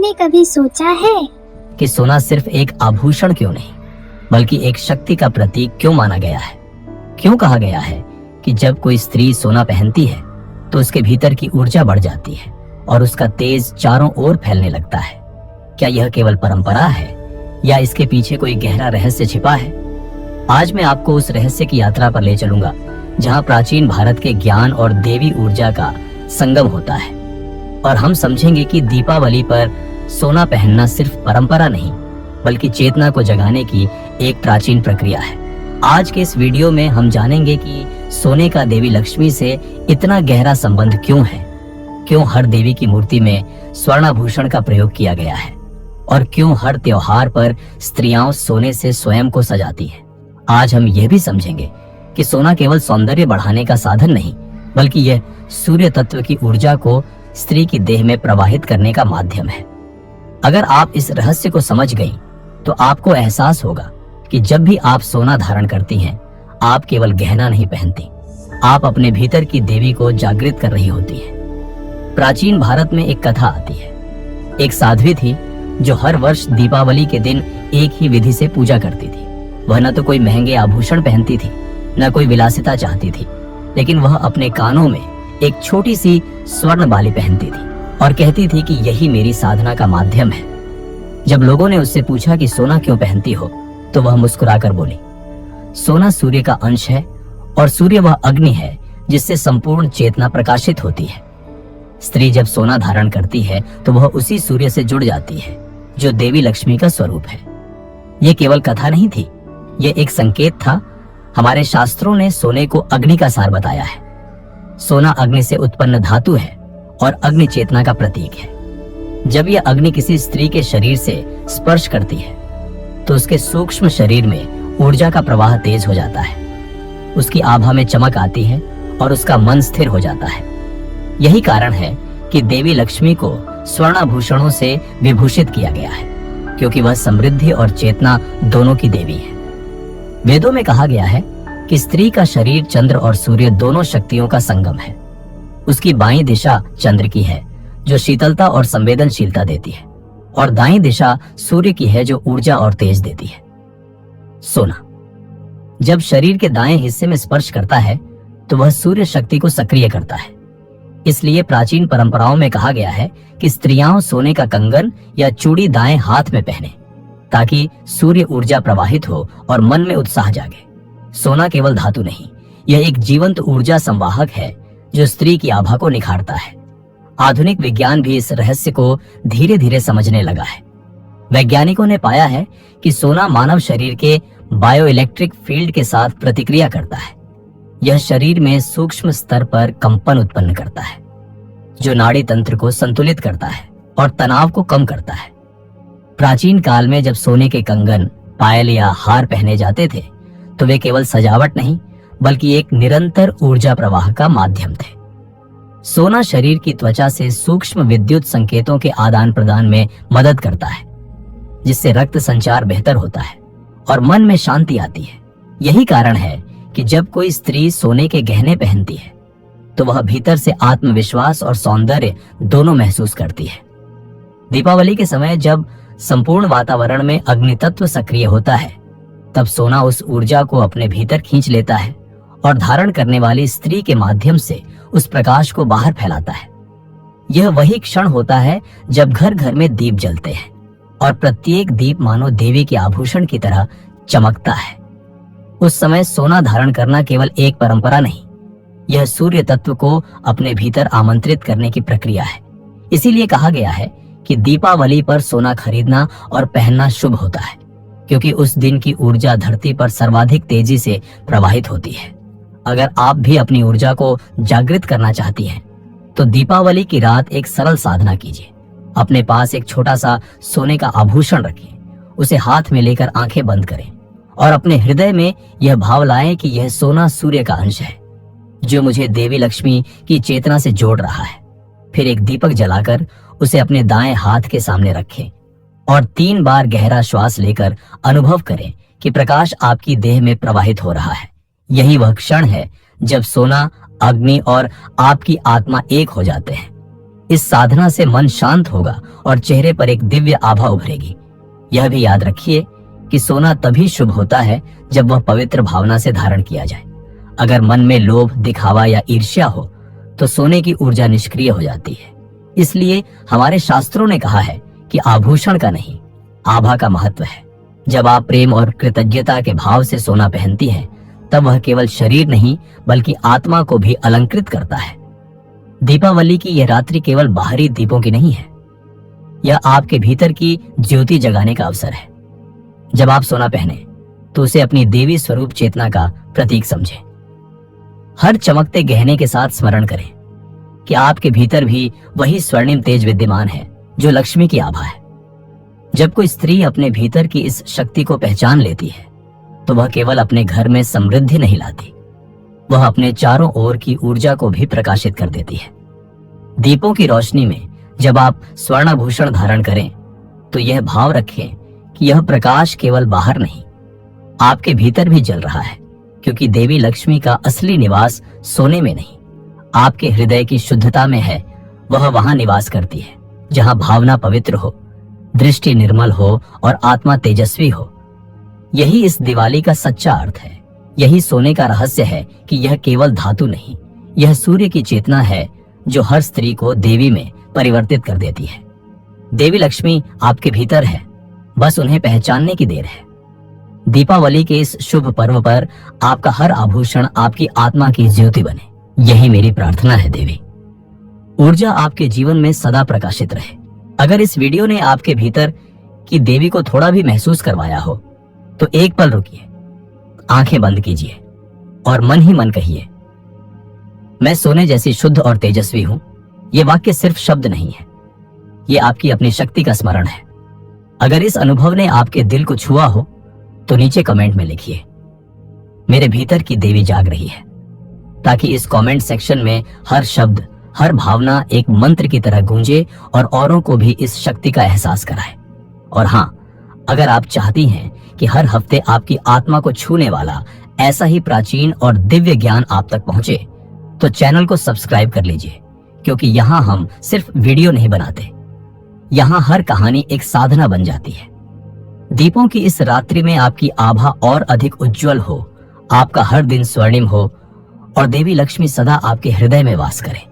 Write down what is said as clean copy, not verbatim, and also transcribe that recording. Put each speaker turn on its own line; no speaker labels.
आपने कभी सोचा है
कि सोना सिर्फ एक आभूषण क्यों नहीं बल्कि एक शक्ति का प्रतीक क्यों माना गया है? क्यों कहा गया है कि जब कोई स्त्री सोना पहनती है तो उसके भीतर की ऊर्जा बढ़ जाती है और उसका तेज चारों ओर फैलने लगता है? क्या यह केवल परंपरा है या इसके पीछे कोई गहरा रहस्य छिपा है? आज मैं आपको उस रहस्य की यात्रा पर ले चलूंगा जहां प्राचीन भारत के ज्ञान और देवी ऊर्जा का संगम होता है, और हम समझेंगे कि दीपावली पर सोना पहनना सिर्फ परंपरा नहीं बल्कि चेतना को जगाने की एक प्राचीन प्रक्रिया है। आज के इस वीडियो में हम जानेंगे कि सोने का देवी लक्ष्मी से इतना गहरा संबंध क्यों है, क्यों हर देवी की मूर्ति में स्वर्णाभूषण का प्रयोग किया गया है और क्यों हर त्योहार पर स्त्रियां सोने से स्वयं को सजाती हैं। आज हम यह भी समझेंगे कि सोना केवल सौंदर्य बढ़ाने का साधन नहीं बल्कि यह सूर्य तत्व की ऊर्जा को स्त्री की देह में प्रवाहित करने का माध्यम है। अगर आप इस रहस्य को समझ गई तो आपको एहसास होगा कि जब भी आप सोना धारण करती हैं, आप केवल गहना नहीं पहनती, आप अपने भीतर की देवी को जागृत कर रही होती हैं। प्राचीन भारत में एक कथा आती है। एक साध्वी थी जो हर वर्ष दीपावली के दिन एक ही विधि से पूजा करती थी। वह न तो कोई महंगे आभूषण पहनती थी, न कोई विलासिता चाहती थी, लेकिन वह अपने कानों में एक छोटी सी स्वर्ण बाली पहनती थी और कहती थी कि यही मेरी साधना का माध्यम है। जब लोगों ने उससे पूछा कि सोना क्यों पहनती हो, तो वह मुस्कुराकर बोली, सोना सूर्य का अंश है और सूर्य वह अग्नि है जिससे संपूर्ण चेतना प्रकाशित होती है। स्त्री जब सोना धारण करती है तो वह उसी सूर्य से जुड़ जाती है जो देवी लक्ष्मी का स्वरूप है। यह केवल कथा नहीं थी, यह एक संकेत था। हमारे शास्त्रों ने सोने को अग्नि का सार बताया है। सोना अग्नि से उत्पन्न धातु है और अग्नि चेतना का प्रतीक है। जब यह अग्नि किसी स्त्री के शरीर से स्पर्श करती है तो उसके सूक्ष्म शरीर में ऊर्जा का प्रवाह तेज हो जाता है, उसकी आभा में चमक आती है और उसका मन स्थिर हो जाता है। यही कारण है कि देवी लक्ष्मी को स्वर्णाभूषणों से विभूषित किया गया है, क्योंकि वह समृद्धि और चेतना दोनों की देवी है। वेदों में कहा गया है कि स्त्री का शरीर चंद्र और सूर्य दोनों शक्तियों का संगम है। उसकी बाईं दिशा चंद्र की है जो शीतलता और संवेदनशीलता देती है, और दाईं दिशा सूर्य की है जो ऊर्जा और तेज देती है। सोना जब शरीर के दाएं हिस्से में स्पर्श करता है तो वह सूर्य शक्ति को सक्रिय करता है। इसलिए प्राचीन परंपराओं में कहा गया है कि स्त्रियां सोने का कंगन या चूड़ी दाएं हाथ में पहने ताकि सूर्य ऊर्जा प्रवाहित हो और मन में उत्साह जागे। सोना केवल धातु नहीं, यह एक जीवंत ऊर्जा संवाहक है जो स्त्री की आभा को निखारता है। आधुनिक विज्ञान भी इस रहस्य को धीरे धीरे समझने लगा है। वैज्ञानिकों ने पाया है कि सोना मानव शरीर के बायोइलेक्ट्रिक फील्ड के साथ प्रतिक्रिया करता है। यह शरीर में सूक्ष्म स्तर पर कंपन उत्पन्न करता है जो नाड़ी तंत्र को संतुलित करता है और तनाव को कम करता है। प्राचीन काल में जब सोने के कंगन, पायल या हार पहने जाते थे तो वे केवल सजावट नहीं बल्कि एक निरंतर ऊर्जा प्रवाह का माध्यम थे। सोना शरीर की त्वचा से सूक्ष्म विद्युत संकेतों के आदान प्रदान में मदद करता है, जिससे रक्त संचार बेहतर होता है और मन में शांति आती है। यही कारण है कि जब कोई स्त्री सोने के गहने पहनती है तो वह भीतर से आत्मविश्वास और सौंदर्य दोनों महसूस करती है। दीपावली के समय जब संपूर्ण वातावरण में अग्नि तत्व सक्रिय होता है, तब सोना उस ऊर्जा को अपने भीतर खींच लेता है और धारण करने वाली स्त्री के माध्यम से उस प्रकाश को बाहर फैलाता है। यह वही क्षण होता है जब घर घर में दीप जलते हैं और प्रत्येक दीप मानो देवी के आभूषण की तरह चमकता है। उस समय सोना धारण करना केवल एक परंपरा नहीं, यह सूर्य तत्व को अपने भीतर आमंत्रित करने की प्रक्रिया है। इसीलिए कहा गया है कि दीपावली पर सोना खरीदना और पहनना शुभ होता है, क्योंकि उस दिन की ऊर्जा धरती पर सर्वाधिक तेजी से प्रवाहित होती है। अगर आप भी अपनी ऊर्जा को जागृत करना चाहती हैं, तो दीपावली की रात एक सरल साधना कीजिए। अपने पास एक छोटा सा सोने का आभूषण रखिए, उसे हाथ में लेकर आंखें बंद करें और अपने हृदय में यह भाव लाएं कि यह सोना सूर्य का अंश है जो मुझे देवी लक्ष्मी की चेतना से जोड़ रहा है। फिर एक दीपक जलाकर उसे अपने दाएं हाथ के सामने रखें और 3 बार गहरा श्वास लेकर अनुभव करें कि प्रकाश आपकी देह में प्रवाहित हो रहा है। यही वह क्षण है जब सोना, अग्नि और आपकी आत्मा एक हो जाते हैं। इस साधना से मन शांत होगा और चेहरे पर एक दिव्य आभा उभरेगी। यह भी याद रखिए कि सोना तभी शुभ होता है जब वह पवित्र भावना से धारण किया जाए। अगर मन में लोभ, दिखावा या ईर्ष्या हो तो सोने की ऊर्जा निष्क्रिय हो जाती है। इसलिए हमारे शास्त्रों ने कहा है कि आभूषण का नहीं, आभा का महत्व है। जब आप प्रेम और कृतज्ञता के भाव से सोना पहनती हैं, तब वह केवल शरीर नहीं बल्कि आत्मा को भी अलंकृत करता है। दीपावली की यह रात्रि केवल बाहरी दीपों की नहीं है, यह आपके भीतर की ज्योति जगाने का अवसर है। जब आप सोना पहने तो उसे अपनी देवी स्वरूप चेतना का प्रतीक समझें। हर चमकते गहने के साथ स्मरण करें कि आपके भीतर भी वही स्वर्णिम तेज विद्यमान है जो लक्ष्मी की आभा है। जब कोई स्त्री अपने भीतर की इस शक्ति को पहचान लेती है तो वह केवल अपने घर में समृद्धि नहीं लाती, वह अपने चारों ओर की ऊर्जा को भी प्रकाशित कर देती है। दीपों की रोशनी में जब आप स्वर्णाभूषण धारण करें तो यह भाव रखें कि यह प्रकाश केवल बाहर नहीं, आपके भीतर भी जल रहा है, क्योंकि देवी लक्ष्मी का असली निवास सोने में नहीं, आपके हृदय की शुद्धता में है। वह वहां निवास करती है जहां भावना पवित्र हो, दृष्टि निर्मल हो और आत्मा तेजस्वी हो। यही इस दिवाली का सच्चा अर्थ है। यही सोने का रहस्य है कि यह केवल धातु नहीं, यह सूर्य की चेतना है जो हर स्त्री को देवी में परिवर्तित कर देती है। देवी लक्ष्मी आपके भीतर है, बस उन्हें पहचानने की देर है। दीपावली के इस शुभ पर्व पर आपका हर आभूषण आपकी आत्मा की ज्योति बने, यही मेरी प्रार्थना है देवी। ऊर्जा आपके जीवन में सदा प्रकाशित रहे। अगर इस वीडियो ने आपके भीतर की देवी को थोड़ा भी महसूस करवाया हो तो एक पल रुकिए, आंखें बंद कीजिए और मन ही मन कहिए, मैं सोने जैसी शुद्ध और तेजस्वी हूं। ये वाक्य सिर्फ शब्द नहीं है, ये आपकी अपनी शक्ति का स्मरण है। अगर इस अनुभव ने आपके दिल को छुआ हो तो नीचे कमेंट में लिखिए, मेरे भीतर की देवी जाग रही है, ताकि इस कमेंट सेक्शन में हर शब्द, हर भावना एक मंत्र की तरह गूंजे और औरों को भी इस शक्ति का एहसास कराए। और हाँ, अगर आप चाहती हैं कि हर हफ्ते आपकी आत्मा को छूने वाला ऐसा ही प्राचीन और दिव्य ज्ञान आप तक पहुंचे, तो चैनल को सब्सक्राइब कर लीजिए, क्योंकि यहाँ हम सिर्फ वीडियो नहीं बनाते, यहाँ हर कहानी एक साधना बन जाती है। दीपों की इस रात्रि में आपकी आभा और अधिक उज्जवल हो, आपका हर दिन स्वर्णिम हो और देवी लक्ष्मी सदा आपके हृदय में वास करे।